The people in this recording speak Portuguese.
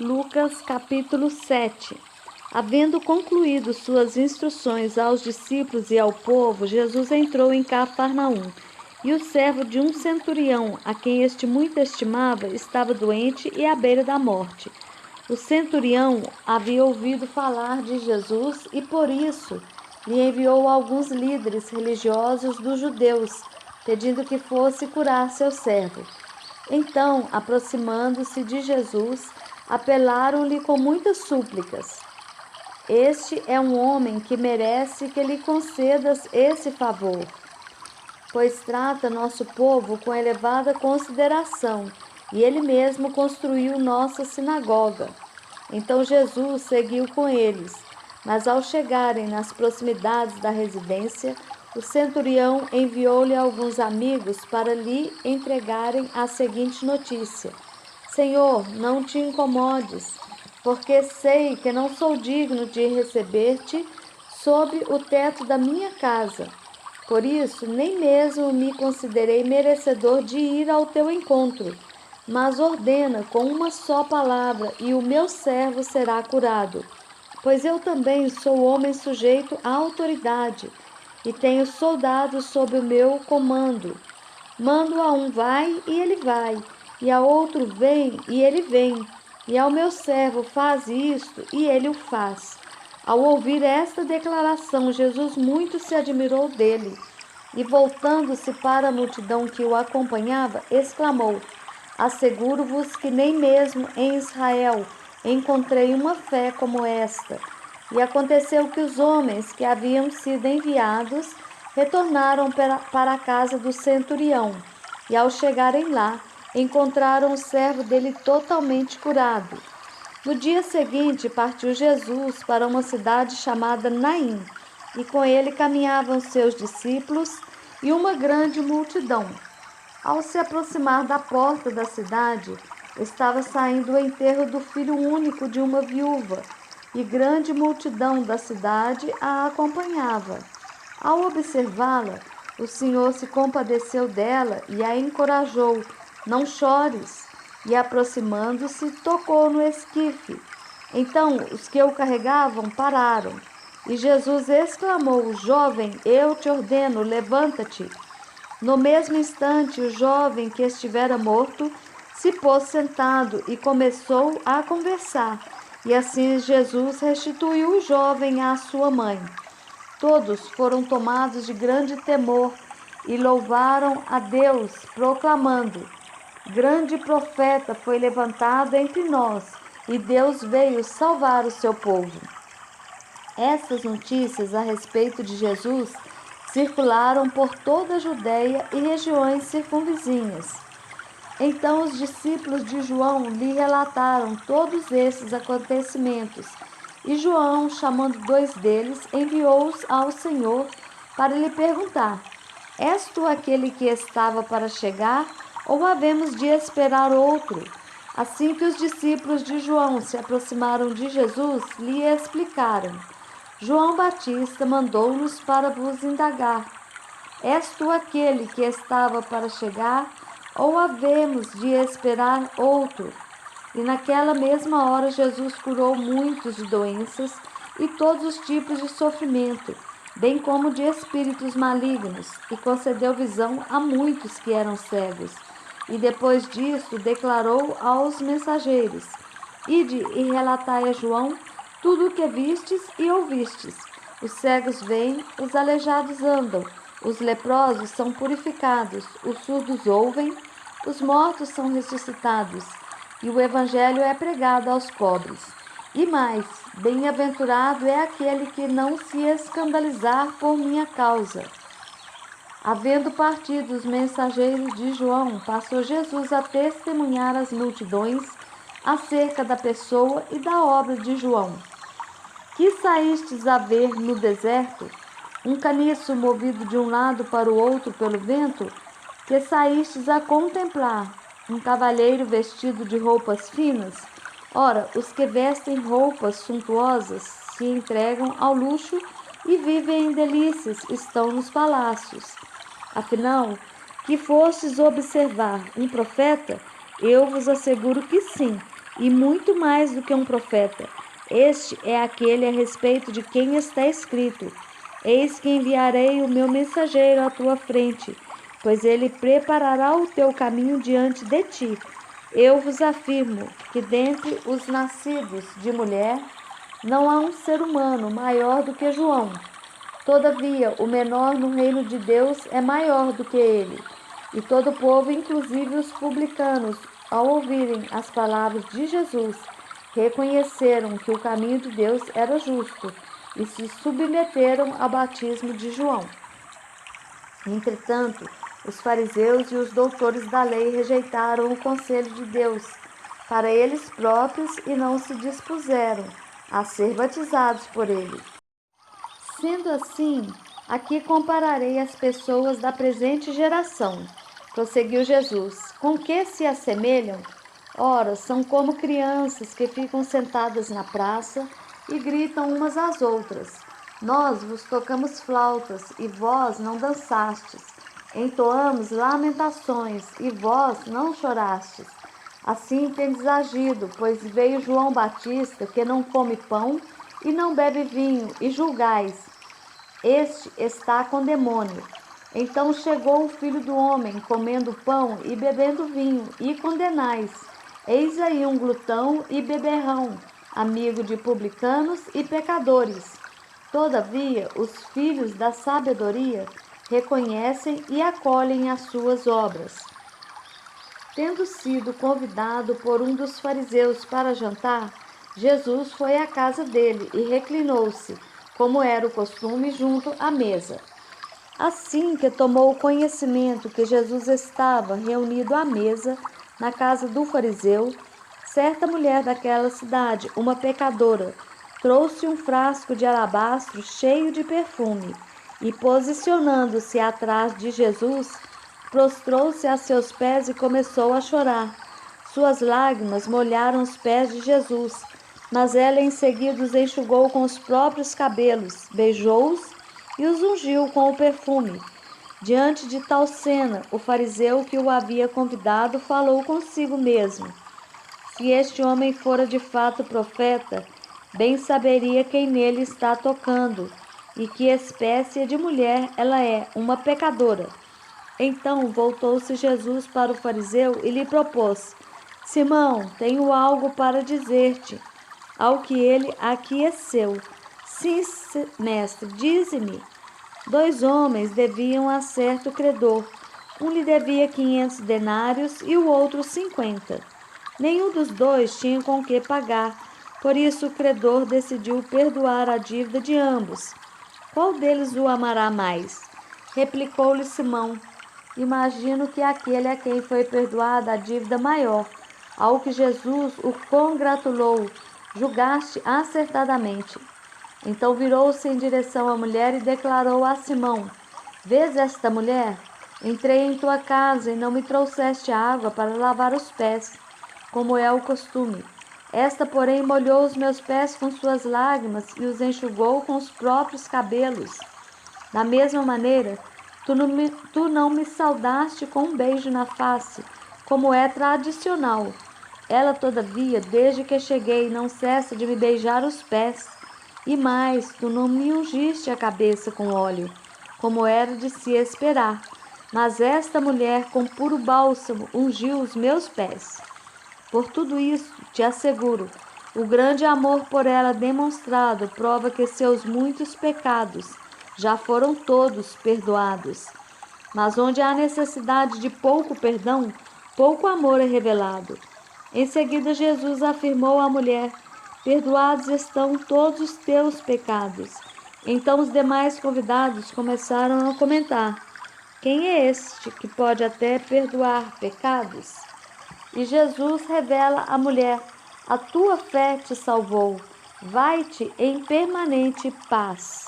Lucas capítulo 7. Havendo concluído suas instruções aos discípulos e ao povo, Jesus entrou em Cafarnaum. E o servo de um centurião, a quem este muito estimava, estava doente e à beira da morte. O centurião havia ouvido falar de Jesus e, por isso, lhe enviou alguns líderes religiosos dos judeus, pedindo que fosse curar seu servo. Então, aproximando-se de Jesus, apelaram-lhe com muitas súplicas. Este é um homem que merece que lhe concedas esse favor, pois trata nosso povo com elevada consideração, e ele mesmo construiu nossa sinagoga. Então Jesus seguiu com eles, mas ao chegarem nas proximidades da residência, o centurião enviou-lhe alguns amigos para lhe entregarem a seguinte notícia: Senhor, não te incomodes, porque sei que não sou digno de receber-te sob o teto da minha casa. Por isso, nem mesmo me considerei merecedor de ir ao teu encontro, mas ordena com uma só palavra e o meu servo será curado. Pois eu também sou homem sujeito à autoridade e tenho soldados sob o meu comando. Mando a um vai e ele vai, e a outro vem e ele vem, e ao meu servo faz isto e ele o faz. Ao ouvir esta declaração, Jesus muito se admirou dele e, voltando-se para a multidão que o acompanhava, exclamou: Asseguro-vos que nem mesmo em Israel encontrei uma fé como esta. E aconteceu que os homens que haviam sido enviados retornaram para a casa do centurião, e ao chegarem lá, encontraram o servo dele totalmente curado. No dia seguinte, partiu Jesus para uma cidade chamada Naim, e com ele caminhavam seus discípulos e uma grande multidão. Ao se aproximar da porta da cidade, estava saindo o enterro do filho único de uma viúva, e grande multidão da cidade a acompanhava. Ao observá-la, o Senhor se compadeceu dela e a encorajou: Não chores. E aproximando-se, tocou no esquife. Então os que o carregavam pararam. E Jesus exclamou: Jovem, eu te ordeno, levanta-te. No mesmo instante, o jovem que estivera morto se pôs sentado e começou a conversar. E assim Jesus restituiu o jovem à sua mãe. Todos foram tomados de grande temor e louvaram a Deus, proclamando: Grande profeta foi levantado entre nós, e Deus veio salvar o seu povo. Essas notícias a respeito de Jesus circularam por toda a Judéia e regiões circunvizinhas. Então os discípulos de João lhe relataram todos esses acontecimentos, e João, chamando 2 deles, enviou-os ao Senhor para lhe perguntar: És tu aquele que estava para chegar, ou havemos de esperar outro? Assim que os discípulos de João se aproximaram de Jesus, lhe explicaram: João Batista mandou-nos para vos indagar: És tu aquele que estava para chegar, ou havemos de esperar outro? E naquela mesma hora Jesus curou muitos de doenças e todos os tipos de sofrimento, bem como de espíritos malignos, e concedeu visão a muitos que eram cegos. E depois disso declarou aos mensageiros: Ide e relatai a João tudo o que vistes e ouvistes. Os cegos veem, os aleijados andam, os leprosos são purificados, os surdos ouvem, os mortos são ressuscitados, e o evangelho é pregado aos pobres. E mais, bem-aventurado é aquele que não se escandalizar por minha causa. Havendo partido os mensageiros de João, passou Jesus a testemunhar às multidões acerca da pessoa e da obra de João. Que saístes a ver no deserto? Um caniço movido de um lado para o outro pelo vento? Que saístes a contemplar? Um cavalheiro vestido de roupas finas? Ora, os que vestem roupas suntuosas se entregam ao luxo e vivem em delícias, estão nos palácios. Afinal, que fostes observar um profeta? Eu vos asseguro que sim, e muito mais do que um profeta. Este é aquele a respeito de quem está escrito: Eis que enviarei o meu mensageiro à tua frente, pois ele preparará o teu caminho diante de ti. Eu vos afirmo que dentre os nascidos de mulher não há um ser humano maior do que João. Todavia, o menor no reino de Deus é maior do que ele. E todo o povo, inclusive os publicanos, ao ouvirem as palavras de Jesus, reconheceram que o caminho de Deus era justo e se submeteram ao batismo de João. Entretanto, os fariseus e os doutores da lei rejeitaram o conselho de Deus para eles próprios e não se dispuseram a ser batizados por ele. Sendo assim, aqui compararei as pessoas da presente geração, prosseguiu Jesus. Com que se assemelham? Ora, são como crianças que ficam sentadas na praça e gritam umas às outras. Nós vos tocamos flautas e vós não dançastes. Entoamos lamentações e vós não chorastes. Assim tendes agido, pois veio João Batista, que não come pão e não bebe vinho, e julgais: este está com demônio. Então chegou o Filho do Homem, comendo pão e bebendo vinho, e condenais: eis aí um glutão e beberrão, amigo de publicanos e pecadores. Todavia, os filhos da sabedoria reconhecem e acolhem as suas obras. Tendo sido convidado por um dos fariseus para jantar, Jesus foi à casa dele e reclinou-se, como era o costume, junto à mesa. Assim que tomou conhecimento que Jesus estava reunido à mesa na casa do fariseu, certa mulher daquela cidade, uma pecadora, trouxe um frasco de alabastro cheio de perfume e, posicionando-se atrás de Jesus, prostrou-se a seus pés e começou a chorar. Suas lágrimas molharam os pés de Jesus, mas ela em seguida os enxugou com os próprios cabelos, beijou-os e os ungiu com o perfume. Diante de tal cena, o fariseu que o havia convidado falou consigo mesmo: se este homem fora de fato profeta, bem saberia quem nele está tocando e que espécie de mulher ela é, uma pecadora. Então voltou-se Jesus para o fariseu e lhe propôs: Simão, tenho algo para dizer-te. Ao que ele aqueceu: sim, mestre, dize-me. 2 homens deviam a certo credor. Um lhe devia 500 denários e o outro 50. Nenhum dos dois tinha com que pagar, por isso o credor decidiu perdoar a dívida de ambos. Qual deles o amará mais? Replicou-lhe Simão: imagino que aquele a quem foi perdoada a dívida maior. Ao que Jesus o congratulou: julgaste acertadamente. Então virou-se em direção à mulher e declarou a Simão: vês esta mulher? Entrei em tua casa e não me trouxeste água para lavar os pés, como é o costume. Esta, porém, molhou os meus pés com suas lágrimas e os enxugou com os próprios cabelos. Da mesma maneira, tu não me saudaste com um beijo na face, como é tradicional. Ela, todavia, desde que cheguei, não cessa de me beijar os pés. E mais, tu não me ungiste a cabeça com óleo, como era de se esperar. Mas esta mulher, com puro bálsamo, ungiu os meus pés. Por tudo isso, te asseguro, o grande amor por ela demonstrado prova que seus muitos pecados já foram todos perdoados. Mas onde há necessidade de pouco perdão, pouco amor é revelado. Em seguida, Jesus afirmou à mulher: perdoados estão todos os teus pecados. Então os demais convidados começaram a comentar: quem é este que pode até perdoar pecados? E Jesus revela à mulher: a tua fé te salvou. Vai-te em permanente paz.